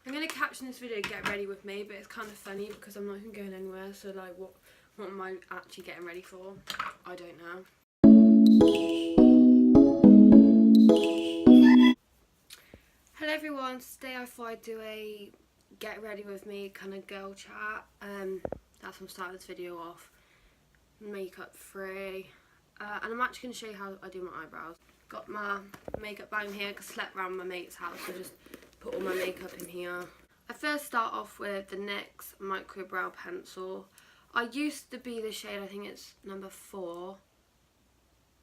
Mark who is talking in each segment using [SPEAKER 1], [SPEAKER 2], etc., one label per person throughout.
[SPEAKER 1] I'm going to caption this video "Get Ready With Me," but it's kind of funny because I'm not even going anywhere, so like what am I actually getting ready for? I don't know. Hello everyone, today I thought I'd do a get ready with me kind of girl chat. That's what I'm starting this video off. Makeup free. And I'm actually going to show you how I do my eyebrows. Got my makeup bag here because I slept around my mate's house, so just put all my makeup in here. I first start off with the NYX Micro Brow Pencil. I used to be the shade, I think it's number 4,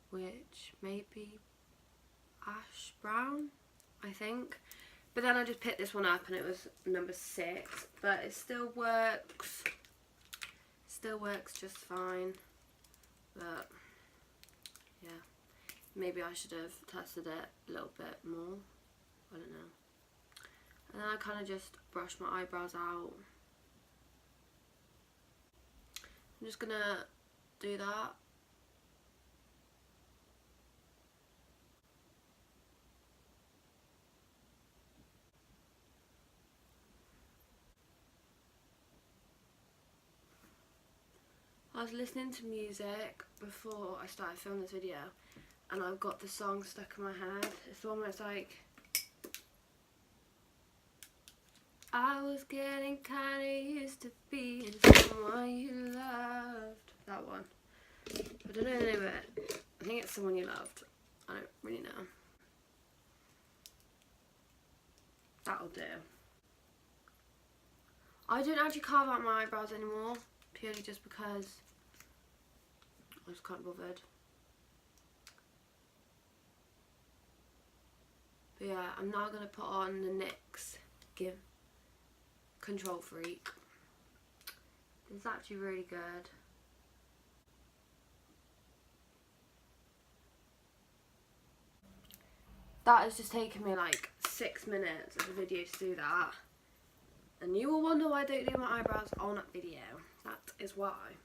[SPEAKER 1] which may be ash brown, I think. But then I just picked this one up and it was number 6, but it still works. Still works just fine. But yeah, maybe I should have tested it a little bit more. I don't know. And then I kind of just brush my eyebrows out. I'm just gonna do that. I was listening to music before I started filming this video, and I've got the song stuck in my head. It's the one where it's like, I was getting kinda used to being someone you loved. That one. I don't know the name of it. I think it's Someone You Loved. I don't really know. That'll do. I don't actually carve out my eyebrows anymore, purely just because I just can't be bothered. But yeah, I'm now going to put on the NYX Control Freak. It's actually really good. That has just taken me like 6 minutes of the video to do that. And you will wonder why I don't do my eyebrows on that video. That is why.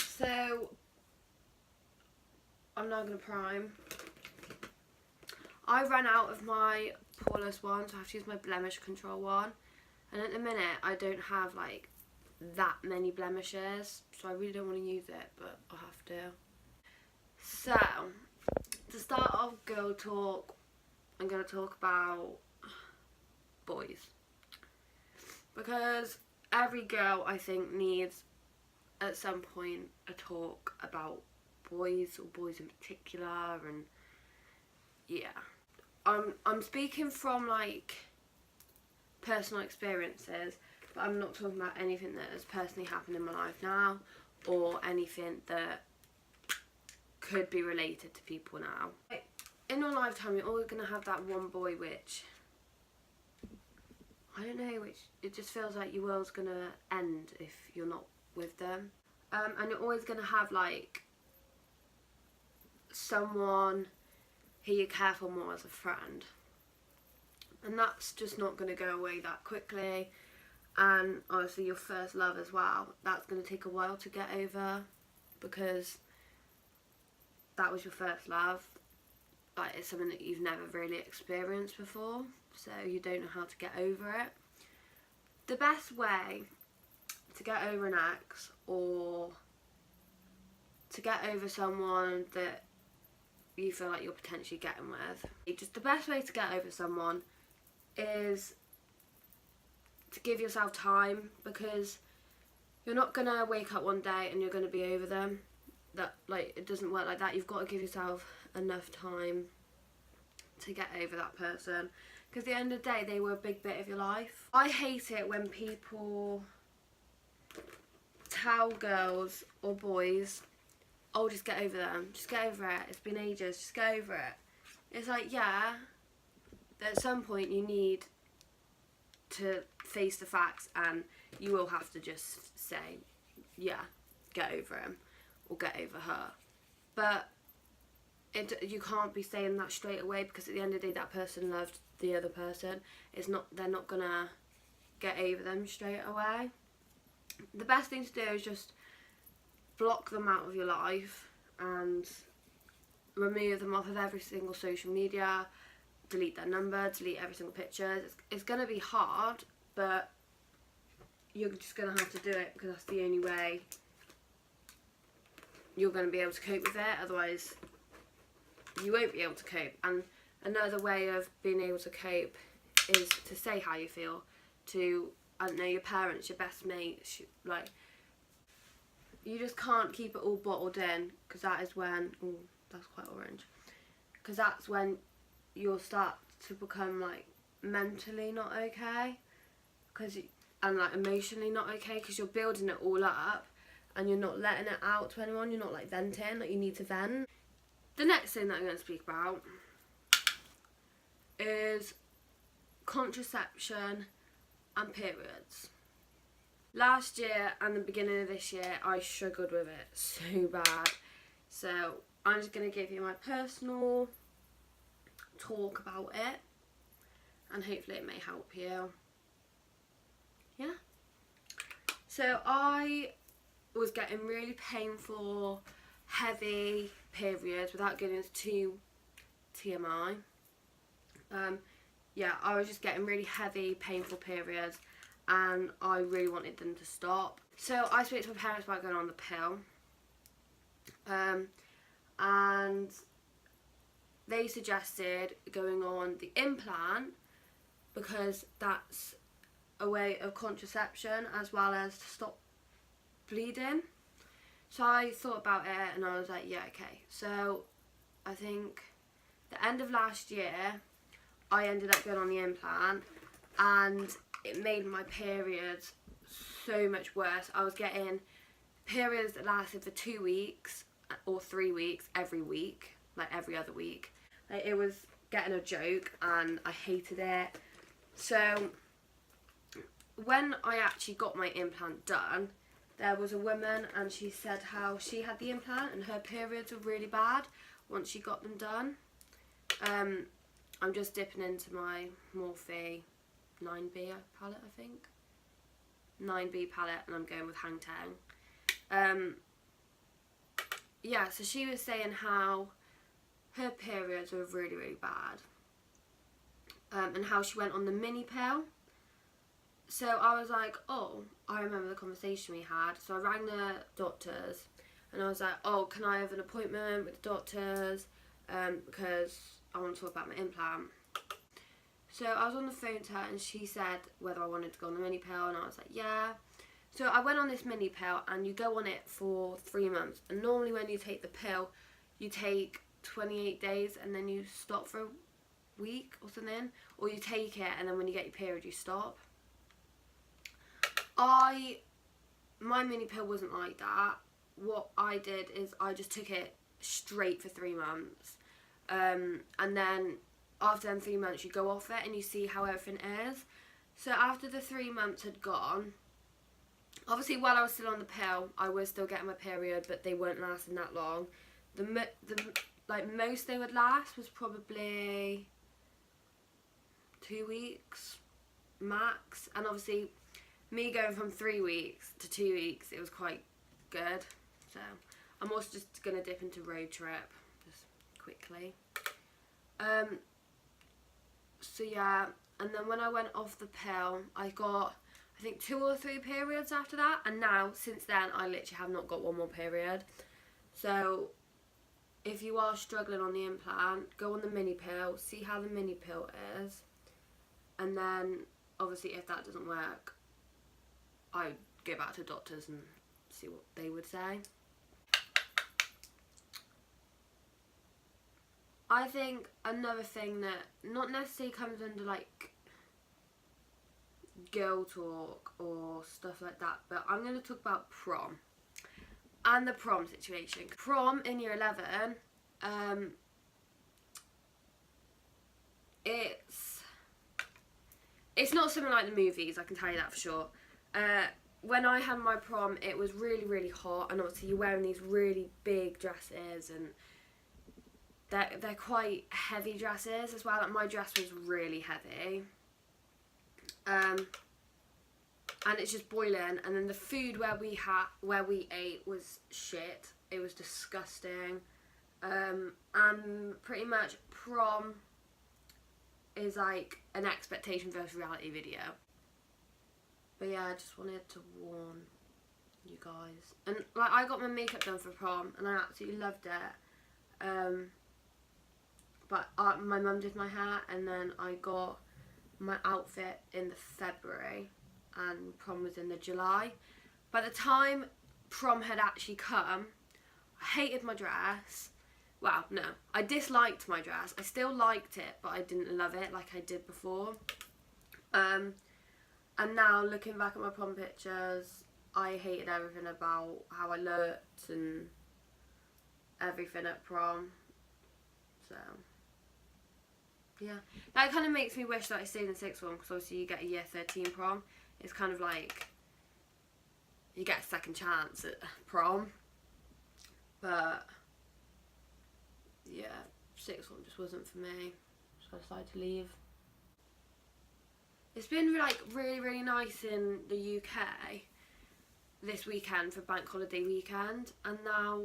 [SPEAKER 1] So, I'm now going to prime. I ran out of my poreless one, so I have to use my blemish control one. And at the minute, I don't have like that many blemishes, so I really don't want to use it, but I'll have to. So, to start off girl talk, I'm going to talk about boys. Because every girl, I think, needs at some point a talk about boys, or boys in particular, and yeah. I'm speaking from like personal experiences, but I'm not talking about anything that has personally happened in my life now, or anything that could be related to people now. Like, in your lifetime, you're always going to have that one boy which, I don't know, which it just feels like your world's going to end if you're not with them. And you're always going to have like someone who you care for more as a friend. And that's just not going to go away that quickly. And obviously your first love as well, that's going to take a while to get over, because that was your first love. Like, it's something that you've never really experienced before, so you don't know how to get over it. The best way to get over an ex, or to get over someone that you feel like you're potentially getting with, just the best way to get over someone is to give yourself time, because you're not gonna wake up one day and you're gonna be over them. That, like, it doesn't work like that. You've got to give yourself enough time to get over that person, because at the end of the day, they were a big bit of your life. I hate it when people tell girls or boys, oh, just get over them, just get over it, it's been ages, just get over it. It's like, yeah, at some point you need to face the facts, and you will have to just say, yeah, get over him or get over her. But you can't be saying that straight away, because at the end of the day, that person loved the other person. They're not gonna get over them straight away. The best thing to do is just block them out of your life and remove them off of every single social media, delete their number, delete every single picture. It's going to be hard, but you're just going to have to do it because that's the only way you're going to be able to cope with it. Otherwise, you won't be able to cope. And another way of being able to cope is to say how you feel to, I don't know, your parents, your best mates. Like, you just can't keep it all bottled in, because that is when, oh, that's quite orange, because that's when you'll start to become like mentally not okay, and like emotionally not okay, because you're building it all up and you're not letting it out to anyone. You're not like venting, like you need to vent. The next thing that I'm going to speak about is contraception and periods. Last year and the beginning of this year, I struggled with it so bad. So I'm just going to give you my personal talk about it, and hopefully it may help you. Yeah. So I was getting really painful, heavy periods, without getting into too TMI. Yeah, I was just getting really heavy, painful periods, and I really wanted them to stop. So I spoke to my parents about going on the pill, and they suggested going on the implant because that's a way of contraception as well as to stop bleeding. So I thought about it and I was like, yeah, okay. So I think the end of last year I ended up going on the implant, and it made my periods so much worse. I was getting periods that lasted for 2 weeks or 3 weeks every week, like every other week. Like, it was getting a joke and I hated it. So when I actually got my implant done, there was a woman and she said how she had the implant and her periods were really bad once she got them done. I'm just dipping into my Morphe 9B palette, I think. 9B palette, and I'm going with Hang Tang. Yeah, so she was saying how her periods were really, really bad. And how she went on the mini pill. So I was like, oh, I remember the conversation we had. So I rang the doctors and I was like, oh, can I have an appointment with the doctors? Because I want to talk about my implant. So I was on the phone to her and she said whether I wanted to go on the mini pill, and I was like, yeah. So I went on this mini pill, and you go on it for 3 months. And normally when you take the pill, you take 28 days and then you stop for a week or something. Or you take it and then when you get your period you stop. My mini pill wasn't like that. What I did is I just took it straight for 3 months. And then after them 3 months you go off it and you see how everything is. So after the 3 months had gone, obviously while I was still on the pill I was still getting my period, but they weren't lasting that long. The like most they would last was probably 2 weeks max, and obviously me going from 3 weeks to 2 weeks, it was quite good. So I'm also just gonna dip into road trip just quickly. So yeah, and then when I went off the pill, I got, I think, 2 or 3 periods after that, and now since then I literally have not got one more period. So if you are struggling on the implant, go on the mini pill, see how the mini pill is, and then obviously if that doesn't work, I go back to doctors and see what they would say. I think another thing that not necessarily comes under like girl talk or stuff like that, but I'm going to talk about prom and the prom situation. Prom in year 11, it's not something like the movies, I can tell you that for sure. When I had my prom, it was really, really hot, and obviously you're wearing these really big dresses, and they're quite heavy dresses as well. Like, my dress was really heavy. And it's just boiling, and then the food where we ate was shit. It was disgusting. And pretty much prom is like an expectation versus reality video. But yeah, I just wanted to warn you guys. And like, I got my makeup done for prom and I absolutely loved it. But my mum did my hair, and then I got my outfit in the February and prom was in the July. By the time prom had actually come, I hated my dress. Well, no, I disliked my dress. I still liked it, but I didn't love it like I did before. And now looking back at my prom pictures, I hated everything about how I looked and everything at prom. So yeah, that kind of makes me wish that I stayed in sixth form, because obviously you get a year 13 prom. It's kind of like you get a second chance at prom. But yeah, sixth form just wasn't for me, so I decided to leave. It's been like really nice in the UK this weekend for bank holiday weekend, and now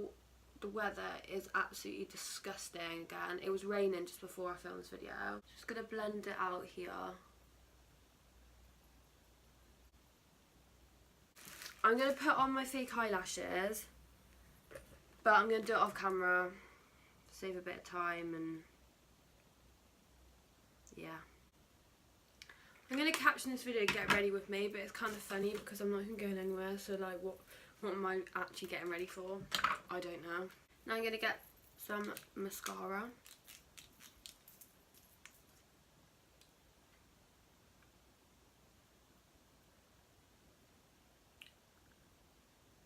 [SPEAKER 1] the weather is absolutely disgusting again. It was raining just before I filmed this video. Just gonna blend it out here. I'm gonna put on my fake eyelashes, but I'm gonna do it off camera, save a bit of time, and yeah. I'm gonna caption this video "Get ready with me," but it's kind of funny because I'm not even going anywhere. So like, what am I actually getting ready for? I don't know. Now I'm gonna get some mascara.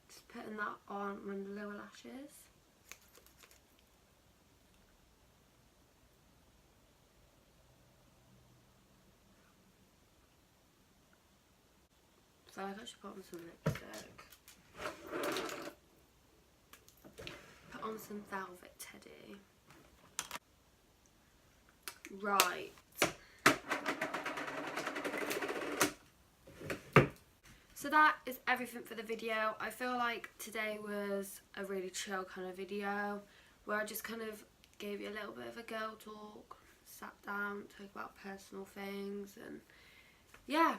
[SPEAKER 1] Just putting that on my lower lashes. So I should put on some lipstick. Put on some Velvet Teddy. Right. So that is everything for the video. I feel like today was a really chill kind of video where I just kind of gave you a little bit of a girl talk, sat down, talked about personal things, and yeah.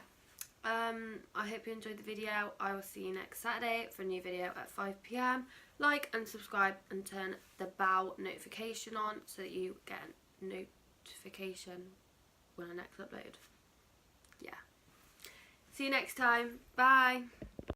[SPEAKER 1] I hope you enjoyed the video. I will see you next Saturday for a new video at 5 PM. Like and subscribe and turn the bell notification on so that you get a notification when I next upload. Yeah. See you next time. Bye.